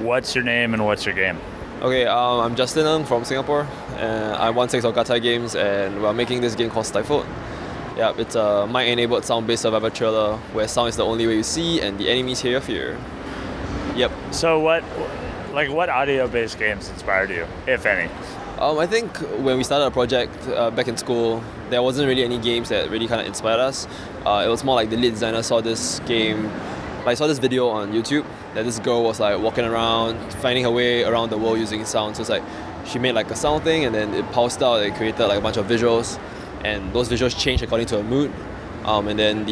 What's your name and what's your game? Okay, I'm Justin Ng from Singapore. I won 6 of Gatai games, and we're making this game called Stifled. Yeah, it's a mic-enabled sound-based survivor thriller where sound is the only way you see and the enemies hear your fear. Yep. So what audio-based games inspired you, if any? I think when we started a project back in school, there wasn't really any games that really kind of inspired us. It was more like the lead designer saw this game, saw this video on YouTube that this girl was like walking around, finding her way around the world using sound. So it's like she made like a sound thing, and then it paused out. It created like a bunch of visuals, and those visuals changed according to her mood. And then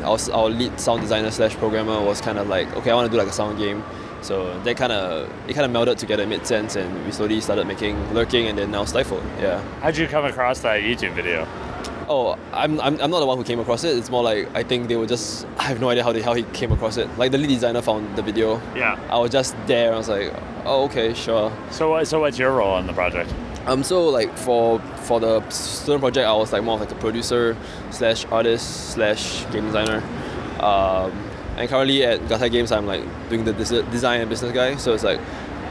our lead sound designer / programmer was kind of like, okay, I want to do like a sound game. So that kind of melded together, made sense, and we slowly started making Lurking, and then now Stifled. Yeah. How'd you come across that YouTube video? Oh, I'm not the one who came across it. It's more like I think they were just, I have no idea how he came across it. Like the lead designer found the video. Yeah. I was just there and I was like, oh, okay, sure. So what's your role on the project? So like for the student project, I was like more of like a producer / artist / game designer. And currently at Gatai Games, I'm like doing the design and business guy. So it's like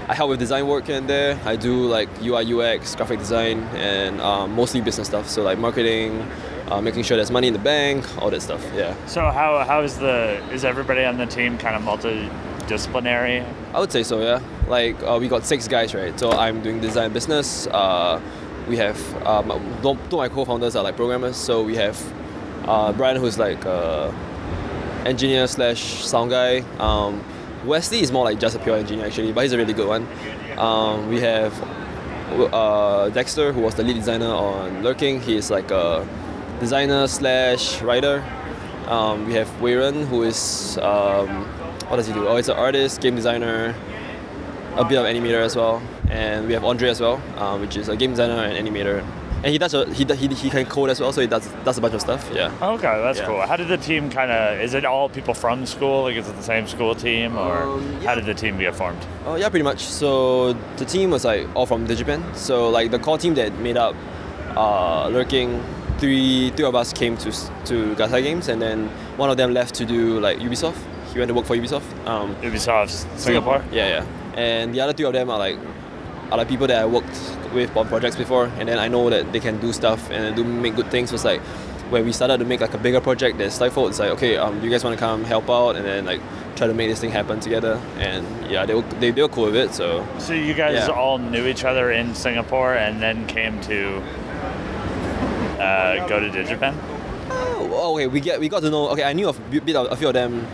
I help with design work here and there. I do like UI UX, graphic design, and mostly business stuff. So like marketing, making sure there's money in the bank, all that stuff. Yeah. So how is everybody on the team kind of multidisciplinary? I would say so. Yeah. Like we got 6 guys, right? So I'm doing design and business. We have two of my co-founders are like programmers. So we have Brian, who's like engineer / sound guy. Wesley is more like just a pure engineer actually, but he's a really good one. We have Dexter, who was the lead designer on Lurking. He is like a designer / writer. We have Weiren, who is what does he do? Oh, he's an artist, game designer, a bit of animator as well. And we have Andre as well, which is a game designer and animator. And he can code as well, so he does a bunch of stuff. Yeah. Okay, that's cool. How did the team is it all people from the school? Like, is it the same school team, or how did the team get formed? Oh yeah, pretty much. So the team was like all from Digipen. So like the core team that made up Lurking, three of us came to Gatai Games, and then one of them left to do like Ubisoft. He went to work for Ubisoft. Ubisoft Singapore. Yeah. And the other 2 of them are like people that I worked with on projects before, and then I know that they can do stuff and do make good things. So it's like when we started to make like a bigger project that's Stifled, it's like, okay, do you guys want to come help out and then like try to make this thing happen together? And yeah, they were cool with it. So you guys all knew each other in Singapore and then came to go to Digipen? Oh, okay. We got to know. Okay, I knew a few of them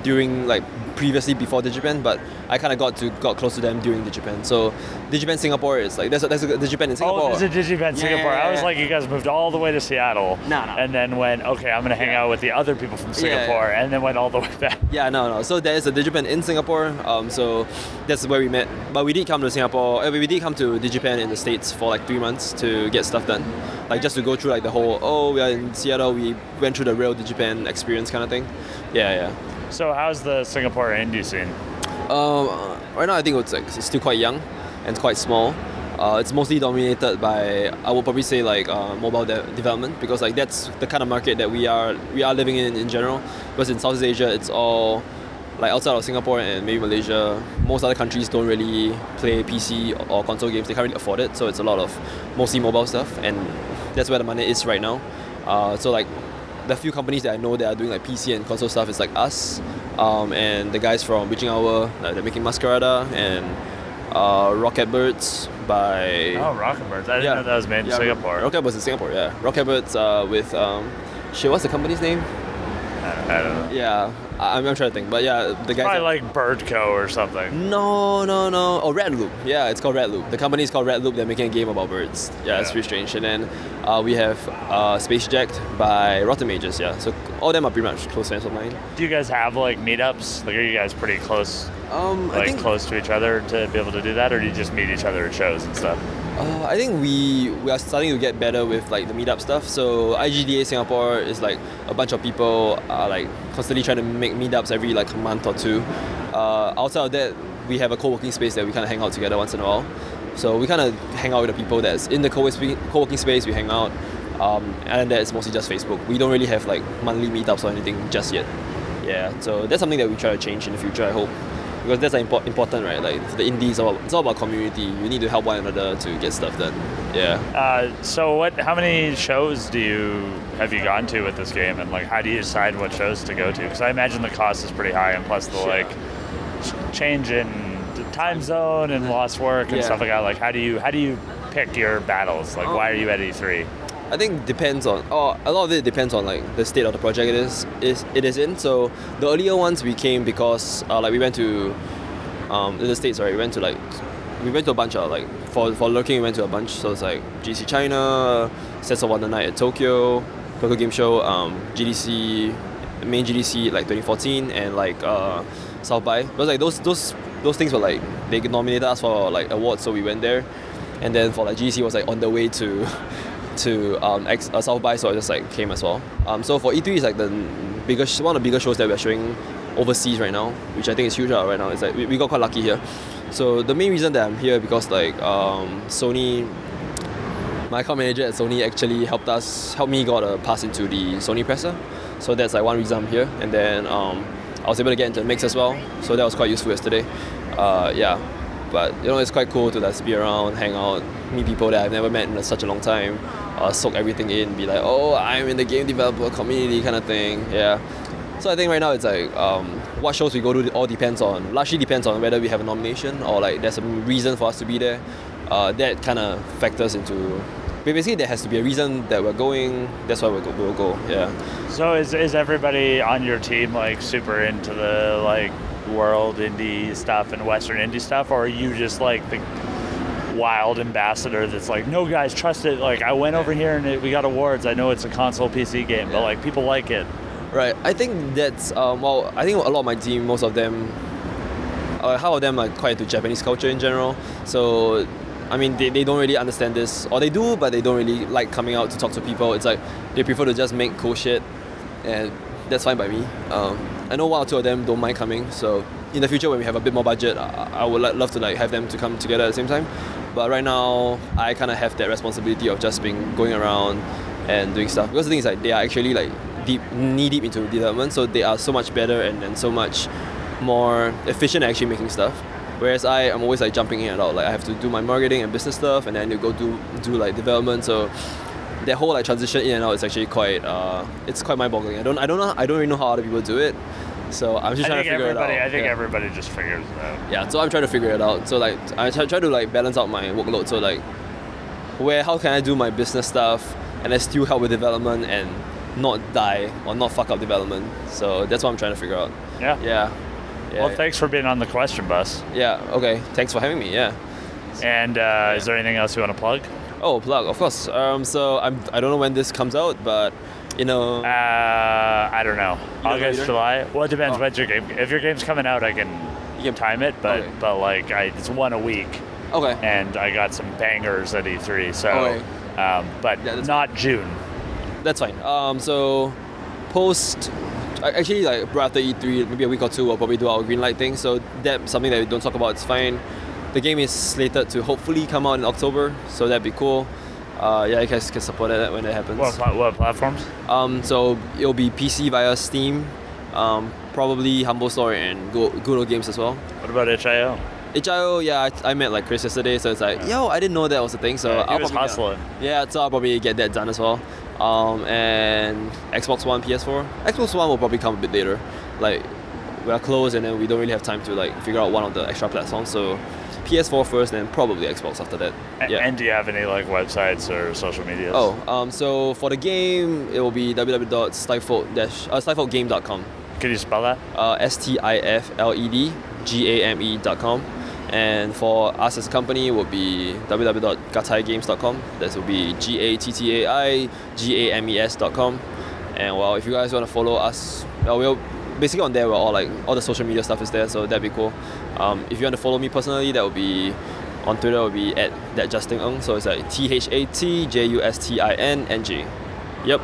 during like previously before Digipen, but I kind of got close to them during Digipen. So Digipen Singapore is like there's a Digipen in Singapore. Oh, there's a Digipen Singapore. Yeah. I was like, you guys moved all the way to Seattle. No. And then went, okay, I'm gonna hang out with the other people from Singapore, and then went all the way back. Yeah, no. So there's a Digipen in Singapore. So that's where we met. But we did come to Singapore. We did come to Digipen in the States for like 3 months to get stuff done. Like just to go through like the whole, we are in Seattle, we went through the real Digipen experience kind of thing. Yeah. So how's the Singapore indie scene? Right now I think it's still quite young and it's quite small. It's mostly dominated by, I would probably say, like mobile development, because like that's the kind of market that we are living in general. Because in Southeast Asia, it's all like outside of Singapore and maybe Malaysia. Most other countries don't really play PC or console games. They can't really afford it, so it's a lot of mostly mobile stuff, and that's where the money is right now. So like the few companies that I know that are doing like PC and console stuff is like us, and the guys from Witching Hour, they're making Masquerada, and Rocket Birds by... Oh, Rocket Birds. I didn't know that was made in Singapore. Rocket Birds in Singapore, yeah. Rocket Birds with... what's the company's name? I don't know. Yeah, I'm trying to think, but yeah, the guys... Probably like Birdco or something. No. Oh, Red Loop. Yeah, it's called Red Loop. The company is called Red Loop. They're making a game about birds. Yeah, it's pretty strange. And then we have Space Jacked by Rotten Mages. Yeah, so all of them are pretty much close friends of mine. Do you guys have like meetups? Like, are you guys pretty close? I think close to each other to be able to do that, or do you just meet each other at shows and stuff? I think we are starting to get better with like the meetup stuff. So IGDA Singapore is like a bunch of people are like constantly trying to make meetups every like a month or 2. Outside of that, we have a co-working space that we kind of hang out together once in a while. So we kind of hang out with the people that's in the co-working space. We hang out, and that is mostly just Facebook. We don't really have like monthly meetups or anything just yet. Yeah, so that's something that we try to change in the future, I hope. because that's important, right? Like for the indies, it's all about community. You need to help one another to get stuff done. Yeah. So how many shows have you gone to with this game, and like how do you decide what shows to go to? Because I imagine the cost is pretty high, and plus the like change in the time zone and lost work and stuff like that. Like how do you pick your battles? Like why are you at E3? I think a lot of it depends on like the state of the project it is in. So the earlier ones we came because like we went to in the States, right? We went to a bunch of like for lurking we went to a bunch. So it's like GDC China, Sets of Wonder Night at Tokyo Game Show, main GDC like 2014, and like South by. But like those things were like they nominated us for like awards, so we went there. And then for like GDC was like on the way to South by, so I just like came as well. So for E3 is like one of the bigger shows that we're showing overseas right now, which I think is huge right now. It's like we got quite lucky here. So the main reason that I'm here because like Sony, my account manager at Sony actually helped me got a pass into the Sony presser. So that's like one reason I'm here. And then I was able to get into the mix as well. So that was quite useful yesterday. But it's quite cool to just be around, hang out, meet people that I've never met in such a long time, soak everything in, be like, oh, I'm in the game developer community kind of thing. Yeah. So I think right now it's like what shows we go to largely depends on whether we have a nomination or like there's a reason for us to be there. That kind of factors into. Basically, there has to be a reason that we're going. That's why we'll go. Yeah. So is everybody on your team like super into the like world indie stuff and Western indie stuff, or are you just like the wild ambassador that's like, no guys, trust it, like I went over here and we got awards, I know it's a console PC game, but like people like it? Right. I think that's I think a lot of my team, most of them, half of them are quite into Japanese culture in general, so I mean they don't really understand this, or they do but they don't really like coming out to talk to people. It's like they prefer to just make cool shit, and that's fine by me. I know one or two of them don't mind coming, so in the future when we have a bit more budget, I would love to like have them to come together at the same time. But right now, I kind of have that responsibility of just going around and doing stuff. Because the thing is like they are actually like knee deep into development, so they are so much better and so much more efficient at actually making stuff. Whereas I am always like jumping in and out. Like I have to do my marketing and business stuff, and then you go do like development. So that whole like transition in and out is actually quite it's quite mind-boggling. I don't really know how other people do it. So I'm just trying to figure it out. I think everybody just figures it out. Yeah, so I'm trying to figure it out. So like I try to like balance out my workload. So like how can I do my business stuff and I still help with development and not die or not fuck up development. So that's what I'm trying to figure out. Yeah. Well, thanks for being on the question bus. Yeah, okay. Thanks for having me, yeah. And is there anything else you want to plug? Oh, plug, of course. So I don't know when this comes out, but I don't know. August, July. Well, it depends when's your game. If your game's coming out, I can time it, but like it's one a week. Okay. And I got some bangers at E3, so but not June. That's fine. So post. Actually, like right after E3, maybe a week or two, we'll probably do our green light thing. So that's something that we don't talk about. It's fine. The game is slated to hopefully come out in October, so that'd be cool. You guys can support it when it happens. What platforms? So it'll be PC via Steam, probably Humble Store and Google Games as well. What about HIO? HIO, yeah, I met like Chris yesterday, so it's like, I didn't know that was a thing. So I'll was hustling. So I'll probably get that done as well. And Xbox One, PS4. Xbox One will probably come a bit later. Like we are close, and then we don't really have time to like figure out one of the extra platforms. So PS4 first, then probably Xbox after that. And do you have any like websites or social medias? So for the game, it will be stifledgame.com. Could you spell that? STIFLEDGAME.com. And for us as a company, it will be www.gattaigames.com. That will be GATTAIGAMES.com. And well, if you guys want to follow us, we'll basically on there, we're all the social media stuff is there, so that'd be cool. If you want to follow me personally, that will be on Twitter. Will be @thatjustingng. So it's like ThatJustingNG. Yep.